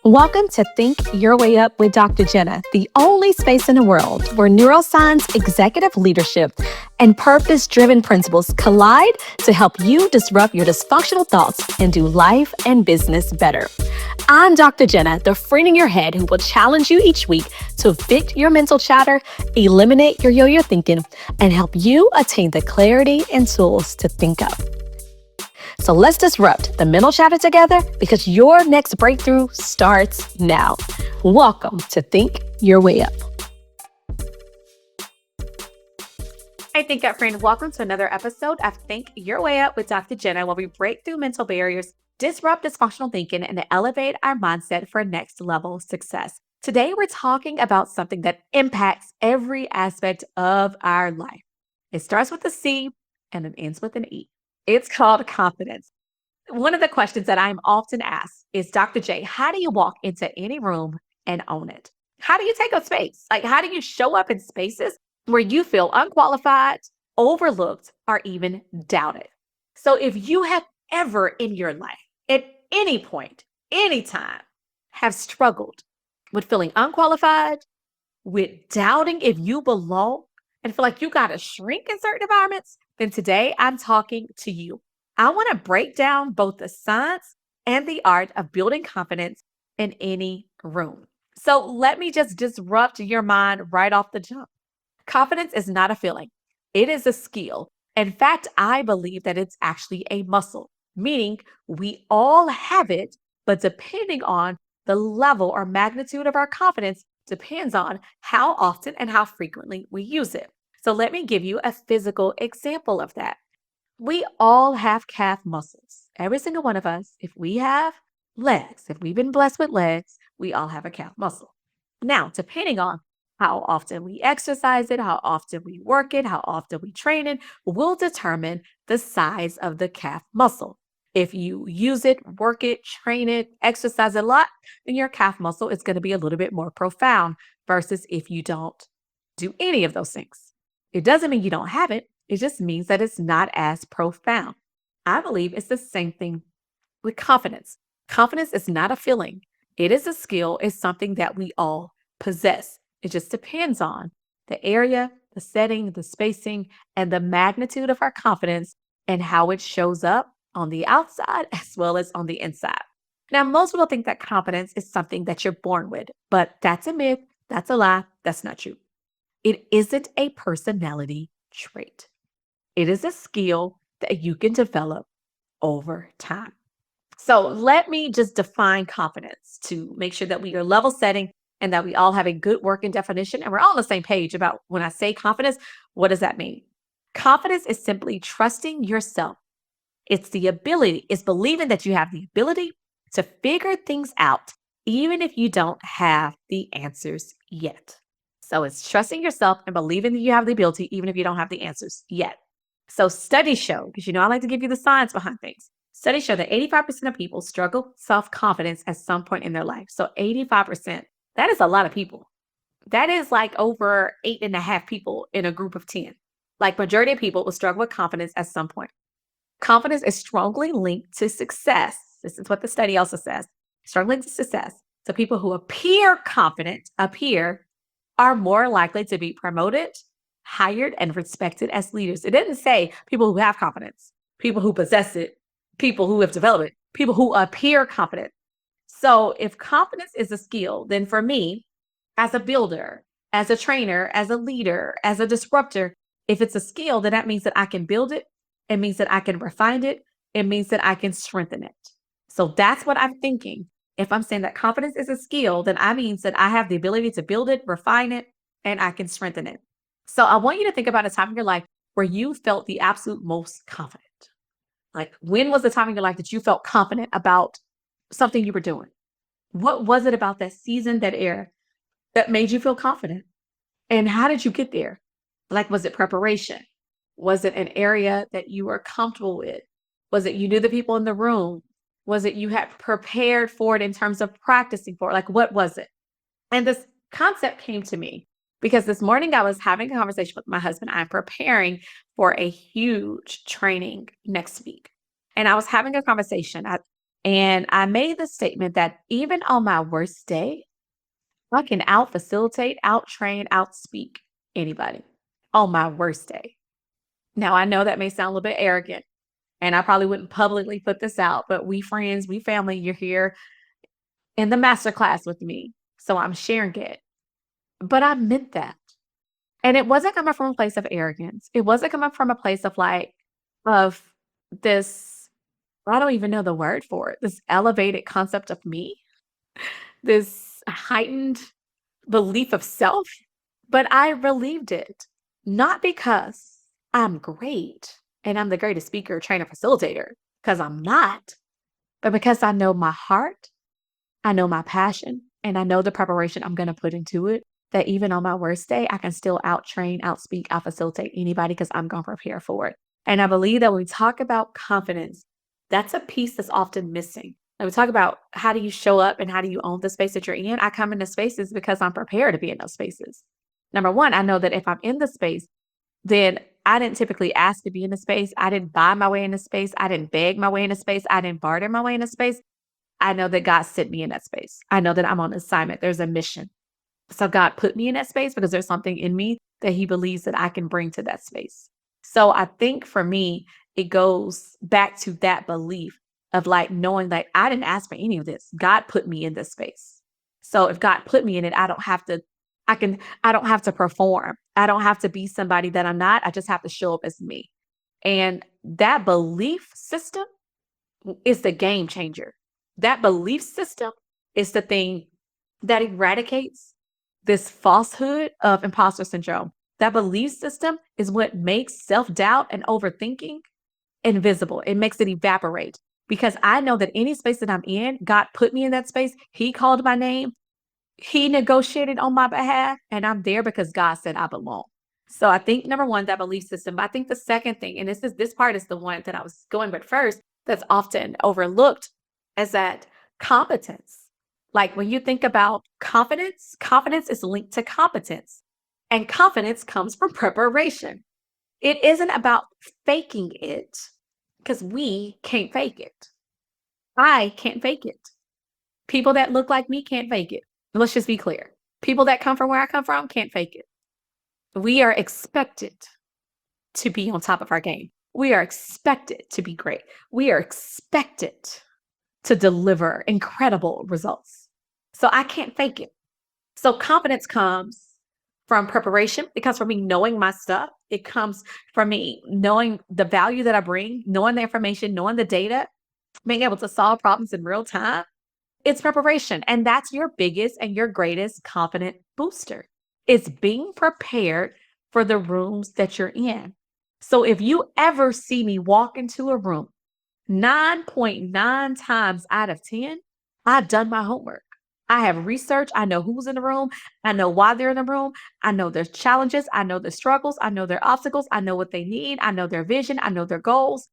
Welcome to Think Your Way Up with Dr. Jinneh, the only space in the world where neuroscience, executive leadership, and purpose-driven principles collide to help you disrupt your dysfunctional thoughts and do life and business better. I'm Dr. Jinneh, the friend in your head who will challenge you each week to evict your mental chatter, eliminate your yo-yo thinking, and help you attain the clarity and tools to think up. So let's disrupt the mental chatter together because your next breakthrough starts now. Welcome to Think Your Way Up. Hey, Think Up friend. Welcome to another episode of Think Your Way Up with Dr. Jinneh, where we break through mental barriers, disrupt dysfunctional thinking, and elevate our mindset for next level success. Today, we're talking about something that impacts every aspect of our life. It starts with a C and it ends with an E. It's called confidence. One of the questions that I'm often asked is, Dr. J, how do you walk into any room and own it? How do you take up space? How do you show up in spaces where you feel unqualified, overlooked, or even doubted? So if you have ever in your life, at any point, anytime, have struggled with feeling unqualified, with doubting if you belong, and feel like you got to shrink in certain environments, then today I'm talking to you. I want to break down both the science and the art of building confidence in any room. So let me just disrupt your mind right off the jump. Confidence is not a feeling, it is a skill. In fact, I believe that it's actually a muscle, meaning we all have it, but depending on the level or magnitude of our confidence depends on how often and how frequently we use it. So let me give you a physical example of that. We all have calf muscles. Every single one of us, if we have legs, if we've been blessed with legs, we all have a calf muscle. Now, depending on how often we exercise it, how often we work it, how often we train it, will determine the size of the calf muscle. If you use it, work it, train it, exercise a lot, then your calf muscle is going to be a little bit more profound versus if you don't do any of those things. It doesn't mean you don't have it. It just means that it's not as profound. I believe it's the same thing with confidence. Confidence is not a feeling. It is a skill. It's something that we all possess. It just depends on the area, the setting, the spacing, and the magnitude of our confidence and how it shows up on the outside as well as on the inside. Now, most people think that confidence is something that you're born with, but that's a myth. That's a lie. That's not true. It isn't a personality trait. It is a skill that you can develop over time. So let me just define confidence to make sure that we are level setting and that we all have a good working definition and we're all on the same page about when I say confidence, what does that mean? Confidence is simply trusting yourself. It's believing that you have the ability to figure things out, even if you don't have the answers yet. So it's trusting yourself and believing that you have the ability, even if you don't have the answers yet. So studies show, because I like to give you the science behind things. Studies show that 85% of people struggle with self-confidence at some point in their life. So 85%, that is a lot of people. That is like over 8.5 people in a group of 10. Like majority of people will struggle with confidence at some point. Confidence is strongly linked to success. This is what the study also says. Strongly linked to success. So people who appear confident, are more likely to be promoted, hired, and respected as leaders. It didn't say people who have confidence, people who possess it, people who have developed it, people who appear confident. So if confidence is a skill, then for me, as a builder, as a trainer, as a leader, as a disruptor, if it's a skill, then that means that I can build it. It means that I can refine it. It means that I can strengthen it. So that's what I'm thinking. If I'm saying that confidence is a skill, then that means that I have the ability to build it, refine it, and I can strengthen it. So I want you to think about a time in your life where you felt the absolute most confident. Like, when was the time in your life that you felt confident about something you were doing? What was it about that season, that era, that made you feel confident? And how did you get there? Like, was it preparation? Was it an area that you were comfortable with? Was it you knew the people in the room? Was it you had prepared for it in terms of practicing for it? Like, what was it? And this concept came to me because this morning I was having a conversation with my husband. I'm preparing for a huge training next week. And I was having a conversation. And I made the statement that even on my worst day, I can out facilitate, out train, outspeak anybody on my worst day. Now, I know that may sound a little bit arrogant, and I probably wouldn't publicly put this out, but we friends, we family, you're here in the master class with me. So I'm sharing it. But I meant that. And it wasn't coming from a place of arrogance. It wasn't coming from a place of like, of this, I don't even know the word for it, this elevated concept of me, this heightened belief of self. But I relieved it, not because I'm great and I'm the greatest speaker, trainer, facilitator, because I'm not, but because I know my heart, I know my passion, and I know the preparation I'm going to put into it. That even on my worst day, I can still out train, outspeak, out facilitate anybody because I'm going to prepare for it. And I believe that when we talk about confidence, that's a piece that's often missing. Like we talk about how do you show up and how do you own the space that you're in. I come into spaces because I'm prepared to be in those spaces. Number one, I know that if I'm in the space, then I didn't typically ask to be in the space. I didn't buy my way in the space. I didn't beg my way in the space. I didn't barter my way in the space. I know that God sent me in that space. I know that I'm on assignment. There's a mission. So God put me in that space because there's something in me that he believes that I can bring to that space. So I think for me, it goes back to that belief of like knowing that I didn't ask for any of this. God put me in this space. So if God put me in it, I don't have to perform. I don't have to be somebody that I'm not. I just have to show up as me. And that belief system is the game changer. That belief system is the thing that eradicates this falsehood of imposter syndrome. That belief system is what makes self doubt and overthinking invisible. It makes it evaporate because I know that any space that I'm in, God put me in that space. He called my name. He negotiated on my behalf, and I'm there because God said I belong. So I think number one, that belief system. But I think the second thing, and this part is the one that I was going with first, that's often overlooked, is that competence. Like when you think about confidence, confidence is linked to competence, and confidence comes from preparation. It isn't about faking it because we can't fake it. I can't fake it. People that look like me can't fake it. Let's just be clear. People that come from where I come from can't fake it. We are expected to be on top of our game. We are expected to be great. We are expected to deliver incredible results. So I can't fake it. So confidence comes from preparation. It comes from me knowing my stuff. It comes from me knowing the value that I bring, knowing the information, knowing the data, being able to solve problems in real time. It's preparation. And that's your biggest and your greatest confident booster. It's being prepared for the rooms that you're in. So if you ever see me walk into a room, 9.9 times out of 10, I've done my homework. I have researched. I know who's in the room. I know why they're in the room. I know their challenges. I know their struggles. I know their obstacles. I know what they need. I know their vision. I know their goals.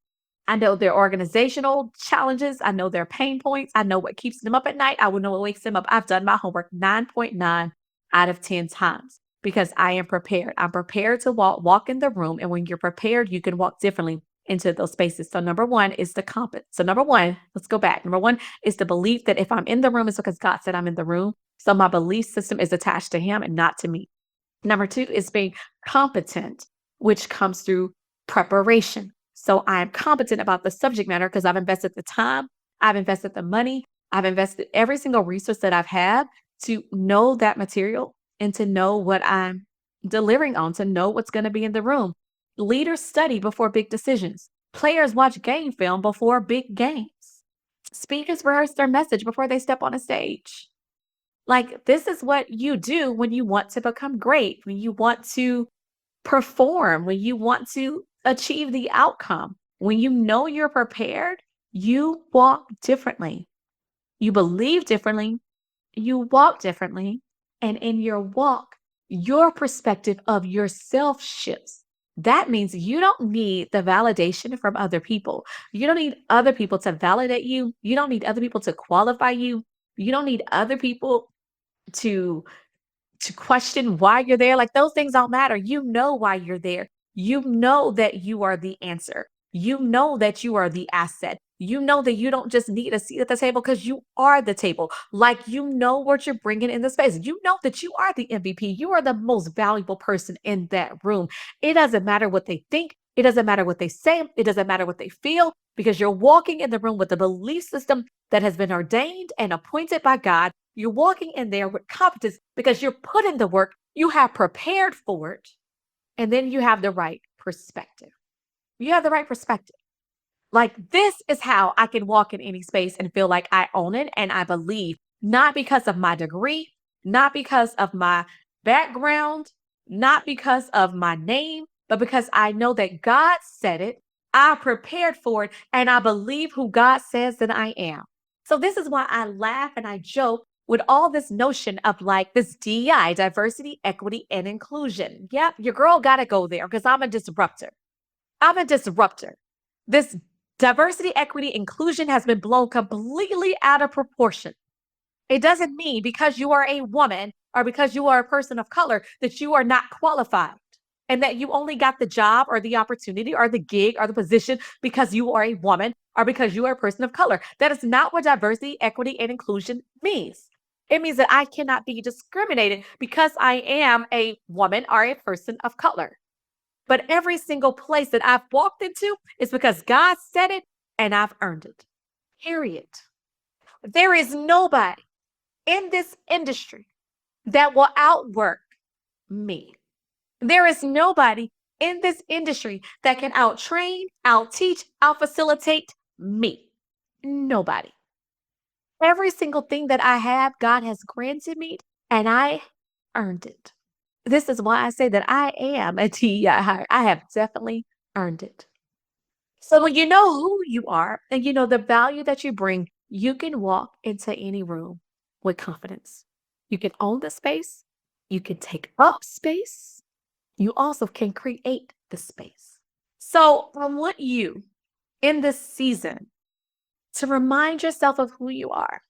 I know their organizational challenges. I know their pain points. I know what keeps them up at night. I will know what wakes them up. I've done my homework 9.9 out of 10 times because I am prepared. I'm prepared to walk in the room. And when you're prepared, you can walk differently into those spaces. So number one is the competence. So number one, let's go back. Number one is the belief that if I'm in the room, it's because God said I'm in the room. So my belief system is attached to him and not to me. Number two is being competent, which comes through preparation. So I'm competent about the subject matter because I've invested the time, I've invested the money, I've invested every single resource that I've had to know that material and to know what I'm delivering on, to know what's going to be in the room. Leaders study before big decisions. Players watch game film before big games. Speakers rehearse their message before they step on a stage. Like, this is what you do when you want to become great, when you want to perform, when you want to achieve the outcome. When you know you're prepared, you walk differently. You believe differently. You walk differently. And in your walk, your perspective of yourself shifts. That means you don't need the validation from other people. You don't need other people to validate you. You don't need other people to qualify you. You don't need other people to question why you're there. Like, those things don't matter. You know why you're there. You know that you are the answer. You know that you are the asset. You know that you don't just need a seat at the table because you are the table. Like you know what you're bringing in the space. You know that you are the MVP. You are the most valuable person in that room. It doesn't matter what they think. It doesn't matter what they say. It doesn't matter what they feel because you're walking in the room with a belief system that has been ordained and appointed by God. You're walking in there with competence because you're put in the work. You have prepared for it. And then you have the right perspective. You have the right perspective. Like, this is how I can walk in any space and feel like I own it and I believe, not because of my degree, not because of my background, not because of my name, but because I know that God said it, I prepared for it, and I believe who God says that I am. So, this is why I laugh and I joke with all this notion of like this DEI, diversity, equity, and inclusion. Yep, your girl got to go there because I'm a disruptor. I'm a disruptor. This diversity, equity, inclusion has been blown completely out of proportion. It doesn't mean because you are a woman or because you are a person of color that you are not qualified and that you only got the job or the opportunity or the gig or the position because you are a woman or because you are a person of color. That is not what diversity, equity, and inclusion means. It means that I cannot be discriminated because I am a woman or a person of color. But every single place that I've walked into is because God said it and I've earned it. Period. There is nobody in this industry that will outwork me. There is nobody in this industry that can outtrain, outteach, outfacilitate me. Nobody. Every single thing that I have, God has granted me, and I earned it. This is why I say that I am a TEI hire. I have definitely earned it. So when you know who you are and you know the value that you bring, you can walk into any room with confidence. You can own the space, you can take up space, you also can create the space. So I want you in this season to remind yourself of who you are,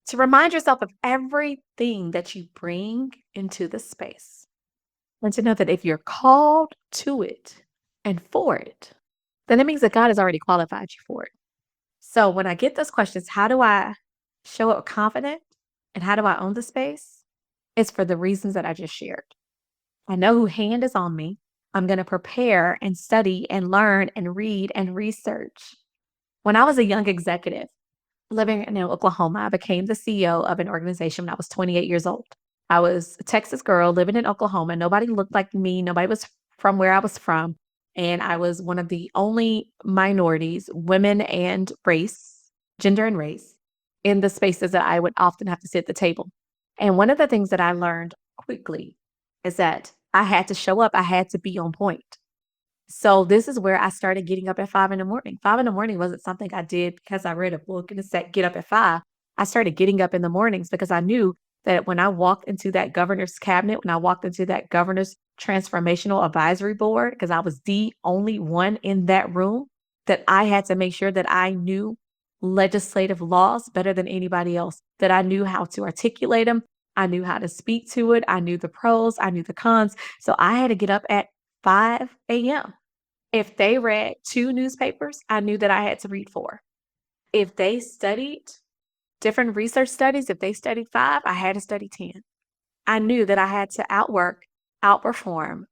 to remind yourself of everything that you bring into the space, and to know that if you're called to it and for it, then it means that God has already qualified you for it. So when I get those questions, how do I show up confident and how do I own the space? It's for the reasons that I just shared. I know who hand is on me. I'm going to prepare and study and learn and read and research. When I was a young executive living in Oklahoma, I became the CEO of an organization when I was 28 years old. I was a Texas girl living in Oklahoma. Nobody looked like me. Nobody was from where I was from. And I was one of the only minorities, women and race, gender and race, in the spaces that I would often have to sit at the table. And one of the things that I learned quickly is that I had to show up, I had to be on point. So this is where I started getting up at 5 in the morning. 5 in the morning wasn't something I did because I read a book and it said get up at 5. I started getting up in the mornings because I knew that when I walked into that governor's cabinet, when I walked into that governor's transformational advisory board, because I was the only one in that room, that I had to make sure that I knew legislative laws better than anybody else, that I knew how to articulate them. I knew how to speak to it. I knew the pros, I knew the cons. So I had to get up at 5 a.m. If they read 2 newspapers, I knew that I had to read 4. If they studied different research studies, if they studied 5, I had to study 10. I knew that I had to outwork, outperform,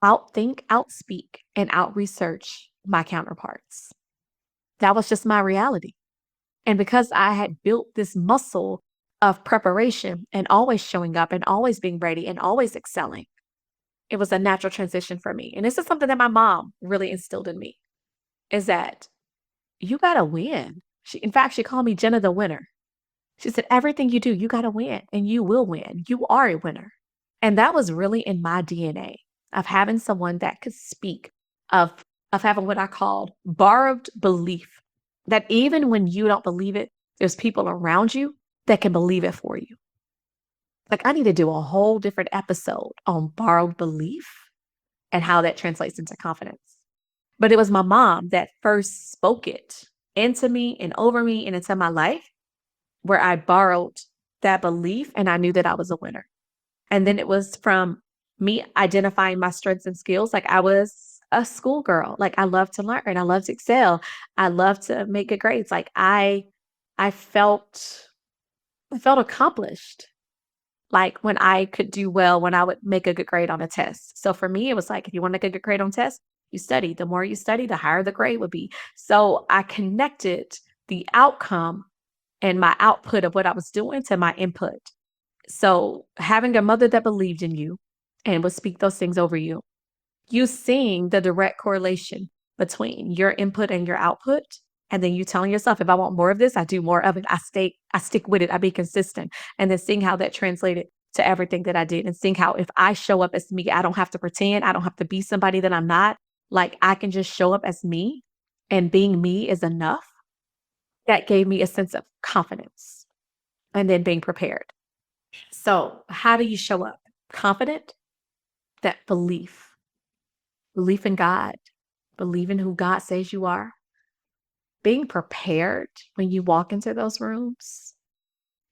outthink, outspeak, and outresearch my counterparts. That was just my reality. And because I had built this muscle of preparation and always showing up and always being ready and always excelling, it was a natural transition for me. And this is something that my mom really instilled in me is that you got to win. In fact, she called me Jinneh the winner. She said, everything you do, you got to win and you will win. You are a winner. And that was really in my DNA of having someone that could speak, of, of having what I called borrowed belief, that even when you don't believe it, there's people around you that can believe it for you. Like I need to do a whole different episode on borrowed belief and how that translates into confidence. But it was my mom that first spoke it into me and over me and into my life, where I borrowed that belief and I knew that I was a winner. And then it was from me identifying my strengths and skills. Like I was a schoolgirl. Like I love to learn. I love to excel. I love to make good grades. Like I felt I felt accomplished. Like when I could do well, when I would make a good grade on a test. So for me, it was like if you want to make a good grade on test, you study. The more you study, the higher the grade would be. So I connected the outcome and my output of what I was doing to my input. So having a mother that believed in you and would speak those things over you, you seeing the direct correlation between your input and your output, and then you telling yourself, if I want more of this, I do more of it. I stick with it, I be consistent. And then seeing how that translated to everything that I did, and seeing how if I show up as me, I don't have to pretend, I don't have to be somebody that I'm not. Like I can just show up as me, and being me is enough. That gave me a sense of confidence and then being prepared. So, how do you show up? Confident? That belief in God, believe in who God says you are, being prepared when you walk into those rooms.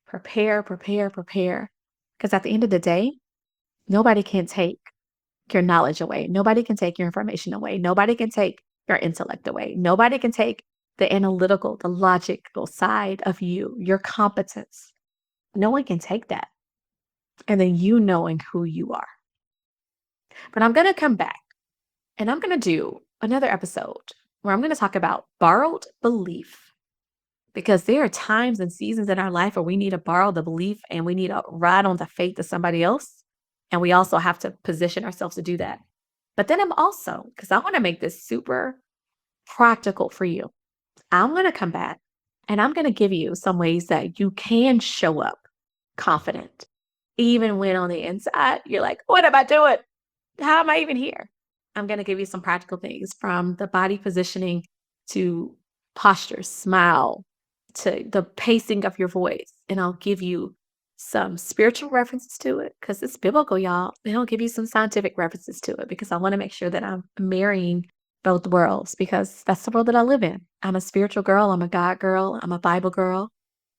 Prepare, prepare, prepare. Because at the end of the day, nobody can take your knowledge away. Nobody can take your information away. Nobody can take your intellect away. Nobody can take the analytical, the logical side of you, your competence. No one can take that. And then you knowing who you are. But I'm going to come back and I'm going to do another episode where I'm going to talk about borrowed belief, because there are times and seasons in our life where we need to borrow the belief and we need to ride on the faith of somebody else. And we also have to position ourselves to do that. But then I'm also, because I want to make this super practical for you, I'm going to come back and I'm going to give you some ways that you can show up confident, even when on the inside, you're like, what am I doing? How am I even here? I'm going to give you some practical things, from the body positioning to posture, smile, to the pacing of your voice. And I'll give you some spiritual references to it, because it's biblical, y'all. And I'll give you some scientific references to it, because I want to make sure that I'm marrying both worlds, because that's the world that I live in. I'm a spiritual girl. I'm a God girl. I'm a Bible girl.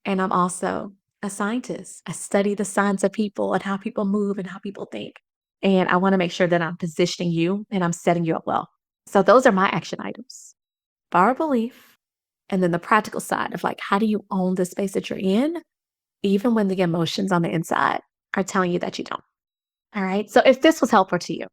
And I'm also a scientist. I study the science of people and how people move and how people think. And I want to make sure that I'm positioning you and I'm setting you up well. So those are my action items: borrow belief, and then the practical side of like, how do you own the space that you're in, even when the emotions on the inside are telling you that you don't. All right. So if this was helpful to you,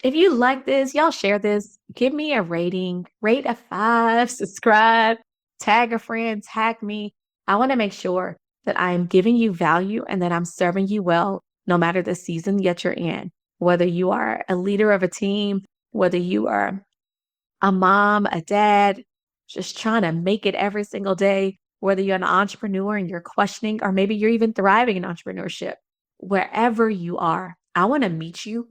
if you like this, y'all share this, give me a rating, rate a 5, subscribe, tag a friend, tag me. I want to make sure that I am giving you value and that I'm serving you well, no matter the season that you're in. Whether you are a leader of a team, whether you are a mom, a dad, just trying to make it every single day, whether you're an entrepreneur and you're questioning, or maybe you're even thriving in entrepreneurship, wherever you are, I want to meet you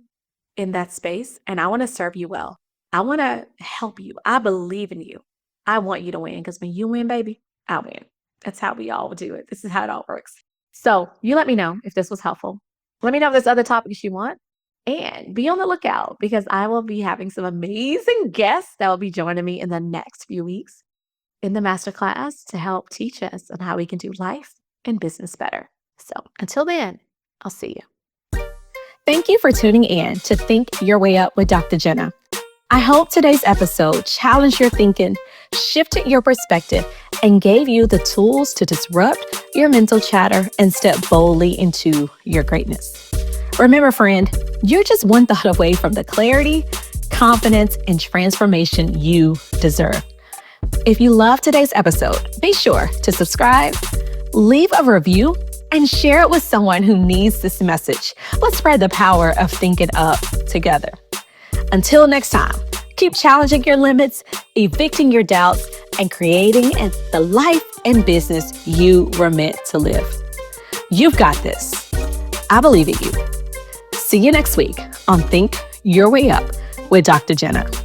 in that space and I want to serve you well. I want to help you. I believe in you. I want you to win, because when you win, baby, I win. That's how we all do it. This is how it all works. So you let me know if this was helpful. Let me know if there's other topics you want. And be on the lookout, because I will be having some amazing guests that will be joining me in the next few weeks in the masterclass to help teach us on how we can do life and business better. So until then, I'll see you. Thank you for tuning in to Think Your Way Up with Dr. Jinneh. I hope today's episode challenged your thinking, shifted your perspective, and gave you the tools to disrupt your mental chatter and step boldly into your greatness. Remember, friend, you're just one thought away from the clarity, confidence, and transformation you deserve. If you loved today's episode, be sure to subscribe, leave a review, and share it with someone who needs this message. Let's spread the power of thinking up together. Until next time, keep challenging your limits, evicting your doubts, and creating the life and business you were meant to live. You've got this. I believe in you. See you next week on Think Your Way Up with Dr. Jinneh.